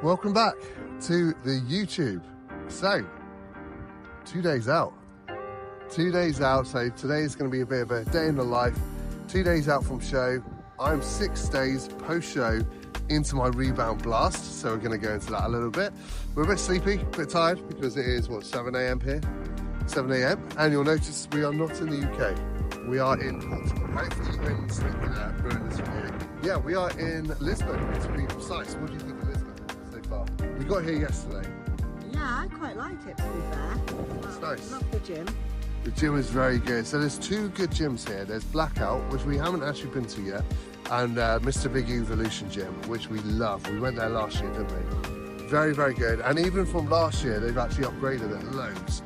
Welcome back to the YouTube. So, 2 days out. 2 days out, so today is going to be a bit of a day in the life. 2 days out from show. I'm 6 days post-show into my Rebound blast, so we're going to go into that a little bit. We're a bit sleepy, a bit tired, because it is, 7 a.m. here? 7 a.m. And you'll notice we are not in the UK. We are in Portugal. Hopefully you can sleep during this video. Yeah, we are in Lisbon, to be precise. What do you think of Lisbon so far? We got here yesterday. Yeah, I quite liked it, to be fair. It's nice. Love the gym. The gym is very good. So there's 2 good gyms here. There's Blackout, which we haven't actually been to yet, and Mr. Big Evolution Gym, which we love. We went there last year, didn't we? Very, very good. And even from last year, they've actually upgraded it loads.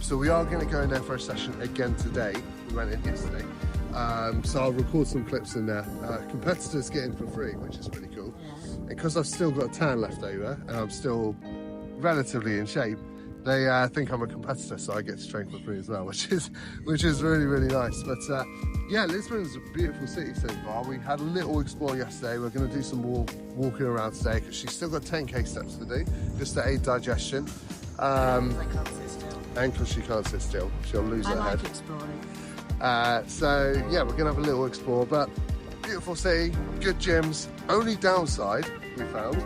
So we are going to go in there for a session again today. We went in yesterday. So I'll record some clips in there. Competitors get in for free, which is really cool. Yeah. And because I've still got a tan left over, and I'm still relatively in shape, they think I'm a competitor, so I get to train for free as well, which is really, really nice. But yeah, Lisbon is a beautiful city so far. We had a little explore yesterday. We're going to do some more walking around today because she's still got 10k steps to do, just to aid digestion. I can't sit still. And because she can't sit still, she'll lose her head. I like exploring. So yeah, we're gonna have a little explore, but beautiful city, good gyms. Only downside we found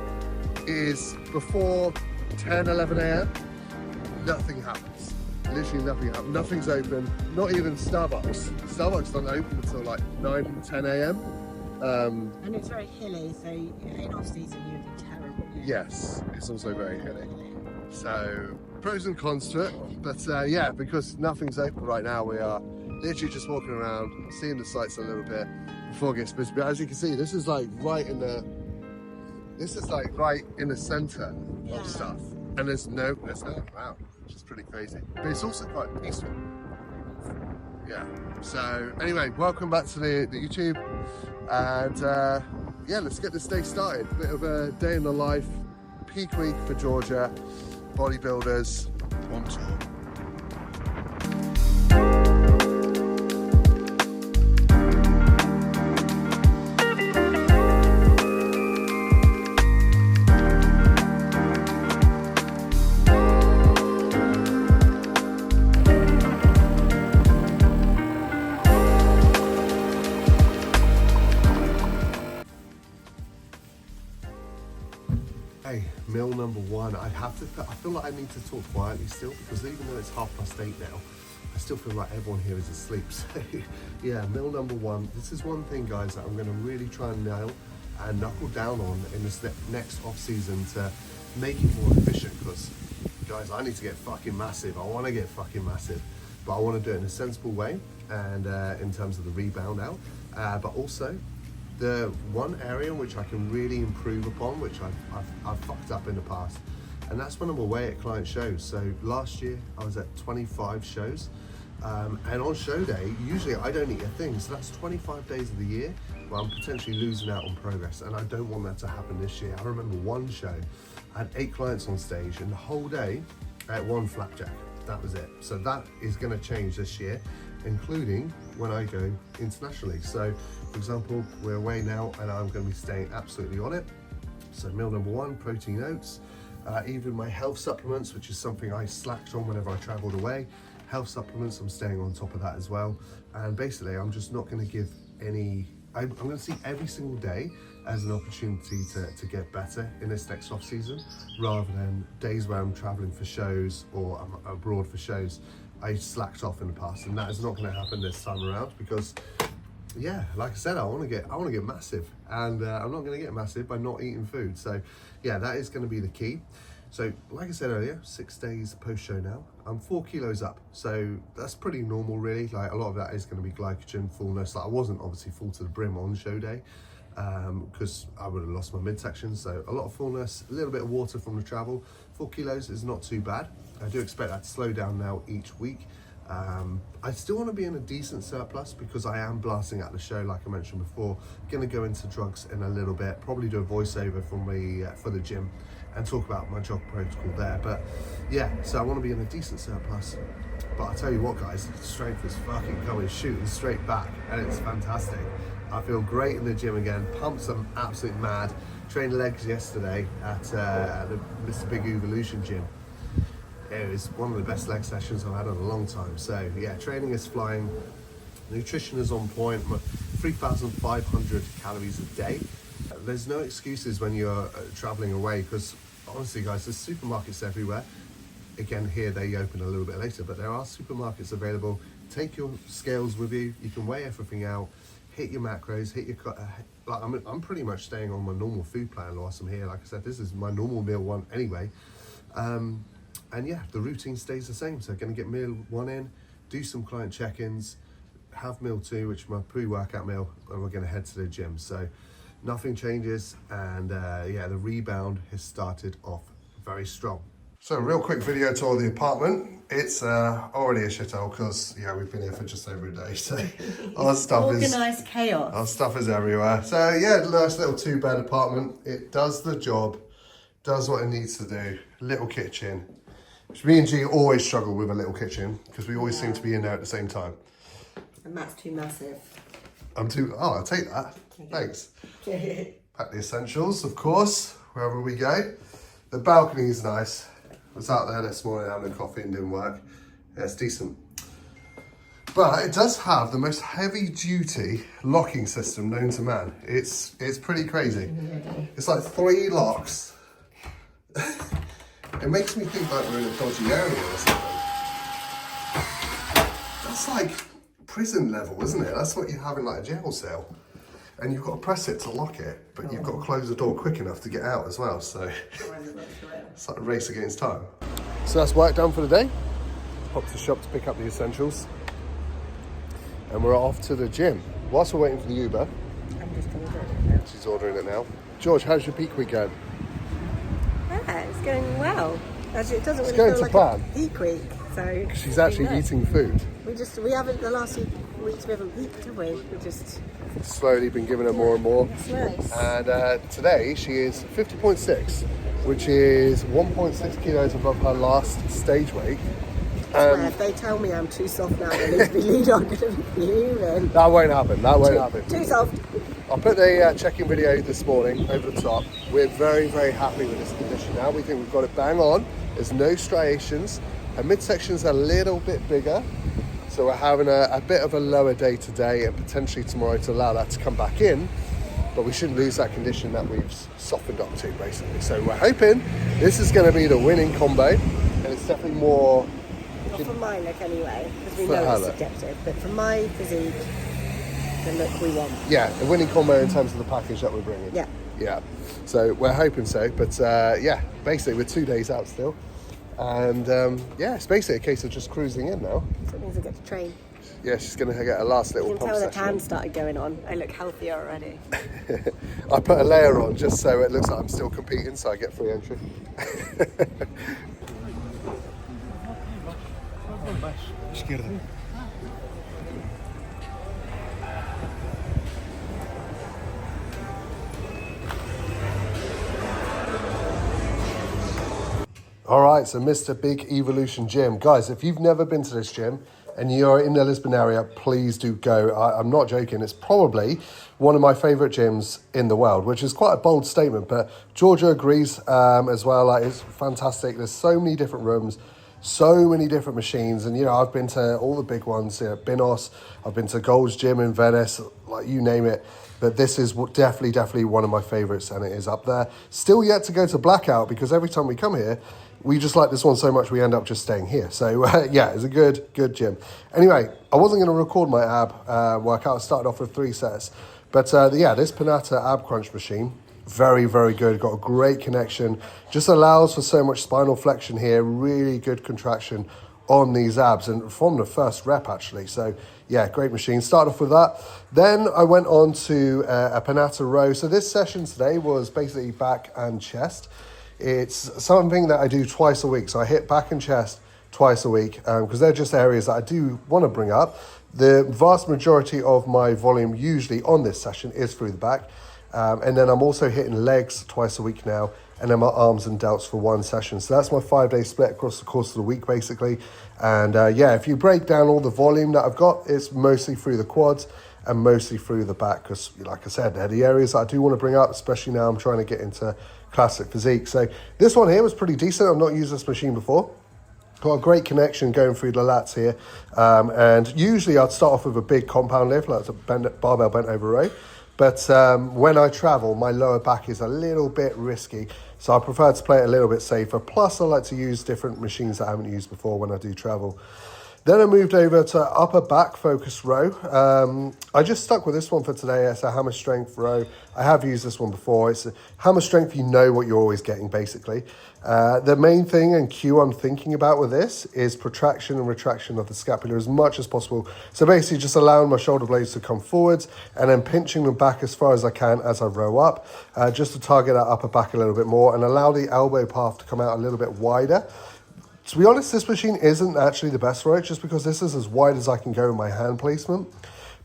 is before 10, 11 a.m, nothing happens. Literally nothing happens. Nothing's open, not even Starbucks. Starbucks don't open until like 9, 10 a.m. And it's very hilly, so in off season you'd be terrible. Yes, it's also very hilly. So pros and cons to it, but yeah, because nothing's open right now, we are literally just walking around, seeing the sights a little bit before it gets busy. But as you can see, this is like right in the center of stuff, and there's no around, which is pretty crazy. But it's also quite peaceful. Yeah. So anyway, welcome back to the YouTube, and yeah, let's get this day started. Bit of a day in the life, peak week for Georgia, bodybuilders on tour. Hey, meal number 1. I feel like I need to talk quietly still, because even though it's 8:30 now, I still feel like everyone here is asleep. So yeah, meal number 1. This is one thing, guys, that I'm going to really try and nail and knuckle down on in this next off season to make it more efficient, because guys, I need to get fucking massive. I want to get fucking massive, but I want to do it in a sensible way, and in terms of the rebound out, but also the one area in which I can really improve upon, which I've fucked up in the past, and that's when I'm away at client shows. So last year I was at 25 shows, and on show day, usually I don't eat a thing. So that's 25 days of the year where I'm potentially losing out on progress, and I don't want that to happen this year. I remember one show, I had 8 clients on stage, and the whole day I ate 1 flapjack. That was it. So that is going to change this year, including when I go internationally. So for example, we're away now, and I'm going to be staying absolutely on it. So meal number 1, protein oats, even my health supplements, which is something I slacked on whenever I traveled away. Health supplements, I'm staying on top of that as well. And basically I'm just not going to give any, I'm going to see every single day as an opportunity to get better in this next off season, rather than days where I'm traveling for shows or I'm abroad for shows. I slacked off in the past, and that is not going to happen this time around, because yeah, like I said, I want to get massive, and I'm not going to get massive by not eating food. So yeah, that is going to be the key. So like I said earlier, 6 days post show now, I'm 4 kilos up, so that's pretty normal really. Like a lot of that is going to be glycogen fullness. Like I wasn't obviously full to the brim on show day, because I would have lost my midsection. So a lot of fullness, a little bit of water from the travel. 4 kilos is not too bad. I do expect that to slow down now each week. I still want to be in a decent surplus, because I am blasting out the show, like I mentioned before. Going to go into drugs in a little bit, probably do a voiceover for the gym and talk about my jog protocol there. But yeah, so I want to be in a decent surplus. But I tell you what, guys, strength is fucking coming shooting straight back, and it's fantastic. I feel great in the gym again. Pumps are absolutely mad. trained legs yesterday at the Mr. Big Evolution gym. It was one of the best leg sessions I've had in a long time. So yeah, training is flying, nutrition is on point, 3,500 calories a day. There's no excuses when you're traveling away, because honestly guys, there's supermarkets everywhere. Again, here they open a little bit later, but there are supermarkets available. Take your scales with you, you can weigh everything out, hit your macros, hit your like I'm pretty much staying on my normal food plan whilst I'm here. Like I said, this is my normal meal one anyway. And yeah, the routine stays the same. So I'm gonna get meal one in, do some client check-ins, have meal two, which is my pre-workout meal, and we're gonna head to the gym. So nothing changes, and yeah, the rebound has started off very strong. So real quick video tour of the apartment. It's already a shithole because yeah, we've been here for just over a day. So our stuff organised chaos. Our stuff is everywhere. So yeah, nice little 2-bed apartment. It does the job, does what it needs to do. Little kitchen. Which me and G always struggle with a little kitchen because we always seem to be in there at the same time. And Matt's too massive. I'm too. Oh, I'll take that. Okay. Thanks. Pack the essentials, of course, wherever we go. The balcony is nice. I was out there this morning having a coffee and didn't work. Yeah, it's decent. But it does have the most heavy duty locking system known to man. It's pretty crazy. It's like 3 locks. It makes me think like we're in a dodgy area or something. That's like prison level, isn't it? That's what you have in like a jail cell. And you've got to press it to lock it, but you've got to close the door quick enough to get out as well. So it's like a race against time. So that's work done for the day. Popped to the shop to pick up the essentials. And we're off to the gym. Whilst we're waiting for the Uber, I'm just ordering it now. she's ordering it now. George, how's your peak week going? Yeah, it's going well. Actually, it doesn't It's really going feel to like plan. a peak week. So She's actually eating food. We haven't, the last few weeks we haven't peaked, have we? We just Slowly been giving her more and more. It's nice. And today she is 50.6, which is 1.6 kilos above her last stage weight. If they tell me I'm too soft now, they need to be lead on going to be fuming. That won't happen. That won't happen. Too soft. I put the check-in video this morning over the top. We're very, very happy with this condition now. We think we've got it bang on. There's no striations. Her midsection's a little bit bigger. So we're having a bit of a lower day today and potentially tomorrow to allow that to come back in. But we shouldn't lose that condition that we've softened up to, basically. So we're hoping this is going to be the winning combo. And it's definitely more... Not for my look anyway, because we know it's subjective. But for my physique, the look we want. Yeah, the winning combo in terms of the package that we're bringing. Yeah. Yeah. So we're hoping so. But yeah, basically we're 2 days out still. And yeah, it's basically a case of just cruising in now. So it means I get to train. Yeah, she's going to get a last little You can pump tell the session. tan started going on. I look healthier already. I put a layer on just so it looks like I'm still competing, so I get free entry. Izquierda. All right, so Mr. Big Evolution Gym. Guys, if you've never been to this gym and you're in the Lisbon area, please do go. I'm not joking. It's probably one of my favorite gyms in the world, which is quite a bold statement, but Georgia agrees as well. Like, it's fantastic. There's so many different rooms, so many different machines. And, you know, I've been to all the big ones, Binos, I've been to Gold's Gym in Venice, like you name it. But this is definitely one of my favorites, and it is up there. Still yet to go to Blackout, because every time we come here, we just like this one so much we end up just staying here. So yeah, it's a good gym. Anyway, I wasn't going to record my ab workout. I started off with 3 sets. But yeah, this Panata ab crunch machine, very, very good. Got a great connection. Just allows for so much spinal flexion here. Really good contraction on these abs, and from the first rep actually. So yeah, great machine. Start off with that. Then I went on to a Panata row. So this session today was basically back and chest. It's something that I do twice a week. So I hit back and chest twice a week because they're just areas that I do want to bring up. The vast majority of my volume usually on this session is through the back. And then I'm also hitting legs twice a week now, and then my arms and delts for one session. So that's my 5-day split across the course of the week, basically. And yeah, if you break down all the volume that I've got, it's mostly through the quads and mostly through the back, because like I said, they're the areas that I do want to bring up, especially now I'm trying to get into classic physique. So this one here was pretty decent. I've not used this machine before. Got a great connection going through the lats here, and usually I'd start off with a big compound lift, like a barbell bent over row. But when I travel, my lower back is a little bit risky, so I prefer to play it a little bit safer. Plus, I like to use different machines that I haven't used before when I do travel. Then I moved over to upper back focus row. I just stuck with this one for today. It's a hammer strength row. I have used this one before. It's a hammer strength, you know what you're always getting, basically. The main thing and cue I'm thinking about with this is protraction and retraction of the scapula as much as possible. So basically just allowing my shoulder blades to come forwards and then pinching them back as far as I can as I row up, just to target that upper back a little bit more and allow the elbow path to come out a little bit wider. To be honest, this machine isn't actually the best for it, just because this is as wide as I can go in my hand placement.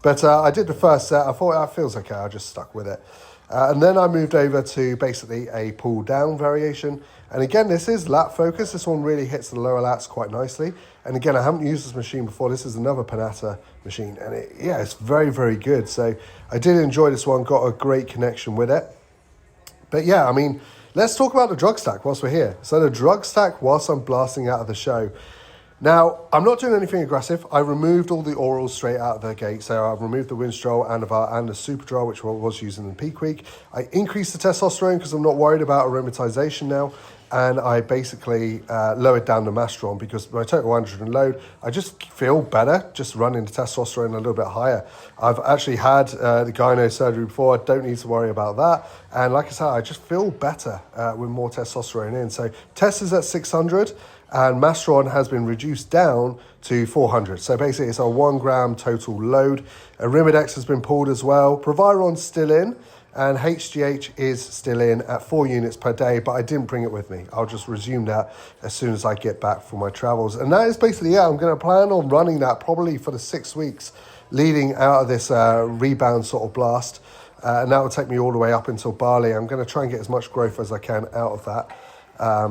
But I did the first set. I thought that feels okay. I just stuck with it. And then I moved over to basically a pull down variation. And again, this is lat focus. This one really hits the lower lats quite nicely. And again, I haven't used this machine before. This is another Panata machine. And it's very, very good. So I did enjoy this one. Got a great connection with it. But yeah, I mean, let's talk about the drug stack whilst we're here. So the drug stack whilst I'm blasting out of the show. Now, I'm not doing anything aggressive. I removed all the orals straight out of the gate. So I've removed the Winstrol, Anavar, and the Superdrol, which I was using in peak week. I increased the testosterone because I'm not worried about aromatization now. And I basically lowered down the Mastron because my total androgen load, I just feel better just running the testosterone a little bit higher. I've actually had the gyno surgery before. I don't need to worry about that. And like I said, I just feel better with more testosterone in. So test is at 600 and Mastron has been reduced down to 400. So basically it's a 1 gram total load. Arimidex has been pulled as well. Proviron's still in. And HGH is still in at 4 units per day, but I didn't bring it with me. I'll just resume that as soon as I get back from my travels. And that is basically it. I'm going to plan on running that probably for the 6 weeks leading out of this rebound sort of blast. And that will take me all the way up until Bali. I'm going to try and get as much growth as I can out of that.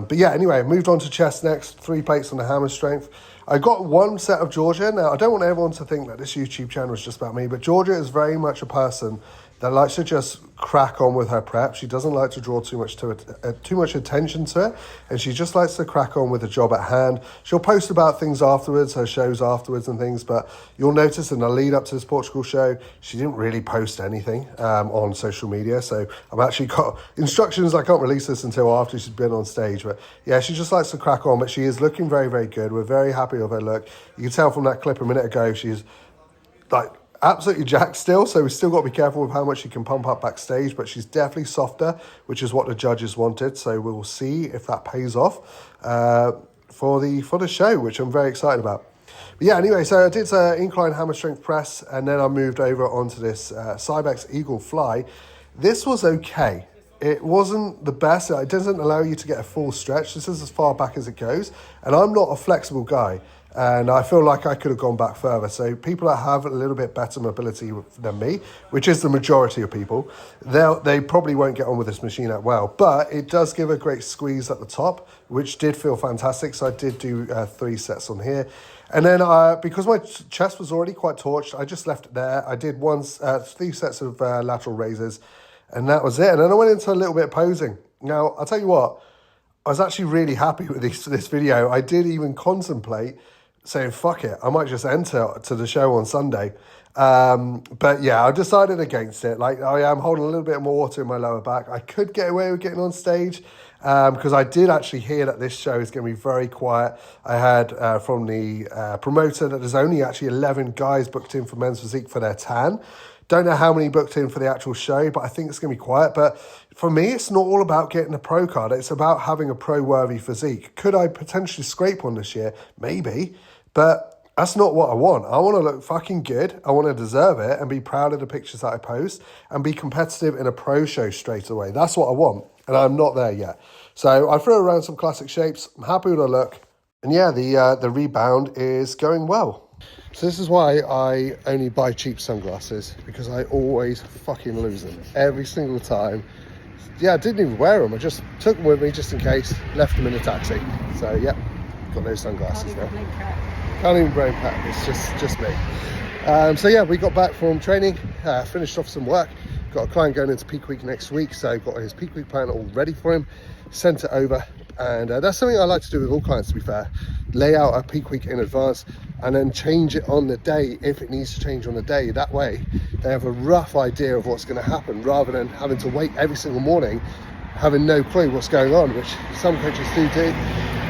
But yeah, anyway, moved on to chest next. 3 plates on the hammer strength. I got 1 set of Georgia. Now, I don't want everyone to think that this YouTube channel is just about me, but Georgia is very much a person that likes to just crack on with her prep. She doesn't like to draw too much attention to it, and she just likes to crack on with the job at hand. She'll post about things afterwards, her shows afterwards and things, but you'll notice in the lead up to this Portugal show, she didn't really post anything on social media, so I've actually got instructions. I can't release this until after she's been on stage, but yeah, she just likes to crack on, but she is looking very, very good. We're very happy with her look. You can tell from that clip a minute ago, she's like absolutely jacked still, so we've still got to be careful with how much she can pump up backstage, but she's definitely softer, which is what the judges wanted, so we'll see if that pays off for the show, which I'm very excited about. But yeah, anyway, so I did an incline hammer strength press, and then I moved over onto this Cybex Eagle Fly. This was okay. It wasn't the best. It doesn't allow you to get a full stretch. This is as far back as it goes, and I'm not a flexible guy. And I feel like I could have gone back further. So people that have a little bit better mobility than me, which is the majority of people, they probably won't get on with this machine that well. But it does give a great squeeze at the top, which did feel fantastic. So I did do 3 sets on here. And then because my chest was already quite torched, I just left it there. I did 3 sets of lateral raises, and that was it. And then I went into a little bit of posing. Now, I'll tell you what, I was actually really happy with this video. I did even contemplate saying, fuck it, I might just enter to the show on Sunday. But yeah, I decided against it. Like, I am holding a little bit more water in my lower back. I could get away with getting on stage because I did actually hear that this show is going to be very quiet. I heard from the promoter that there's only actually 11 guys booked in for Men's Physique for their tan. Don't know how many booked in for the actual show, but I think it's going to be quiet. But for me, it's not all about getting a pro card. It's about having a pro-worthy physique. Could I potentially scrape one this year? Maybe. But that's not what I want. I want to look fucking good. I want to deserve it and be proud of the pictures that I post and be competitive in a pro show straight away. That's what I want. And I'm not there yet. So I threw around some classic shapes. I'm happy with the look. And yeah, the rebound is going well. So this is why I only buy cheap sunglasses, because I always fucking lose them every single time. Yeah, I didn't even wear them. I just took them with me just in case, left them in the taxi. So yeah, got those sunglasses now. Can't even brain pack, it's just me. So yeah, we got back from training, finished off some work. Got a client going into peak week next week, so got his peak week plan all ready for him, sent it over. And that's something I like to do with all clients, to be fair. Lay out a peak week in advance and then change it on the day if it needs to change on the day. That way they have a rough idea of what's going to happen, rather than having to wait every single morning having no clue what's going on, which some coaches do.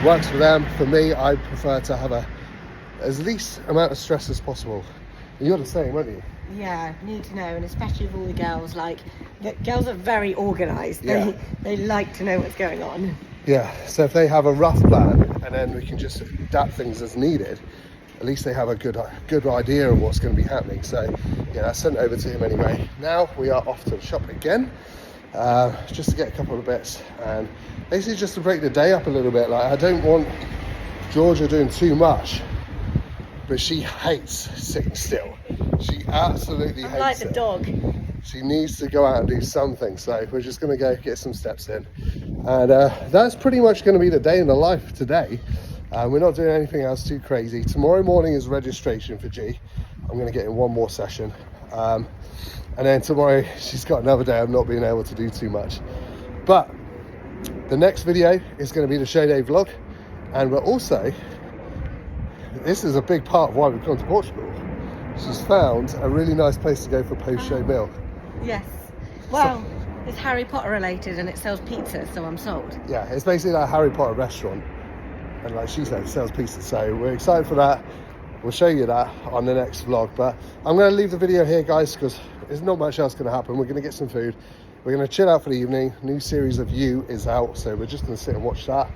Works for them. For me, I prefer to have as least amount of stress as possible. You're the same, aren't you? Yeah, need to know, and especially with all the girls, like, the girls are very organised. Yeah. They like to know what's going on. Yeah, so if they have a rough plan and then we can just adapt things as needed, at least they have a good idea of what's going to be happening. So yeah, I sent it over to him anyway. Now we are off to the shop again, just to get a couple of bits and basically just to break the day up a little bit. Like, I don't want Georgia doing too much, but she hates sitting still. She absolutely hates it. Like the dog. She needs to go out and do something, so we're just going to go get some steps in. And that's pretty much going to be the day in the life today. We're not doing anything else too crazy. Tomorrow morning is registration for G. I'm going to get in one more session. And then tomorrow, she's got another day of not being able to do too much. But the next video is going to be the show day vlog. And we're also, this is a big part of why we've gone to Portugal. She's found a really nice place to go for post-show meal. Yes. Well, it's Harry Potter related and it sells pizza, so I'm sold. Yeah, it's basically like a Harry Potter restaurant. And like she said, it sells pizza. So we're excited for that. We'll show you that on the next vlog. But I'm going to leave the video here, guys, because there's not much else going to happen. We're going to get some food. We're going to chill out for the evening. New series of You is out, so we're just going to sit and watch that.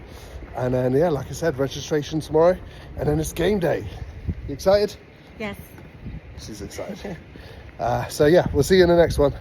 And then, yeah, like I said, registration tomorrow. And then it's game day. You excited? Yes. She's excited. So yeah, we'll see you in the next one.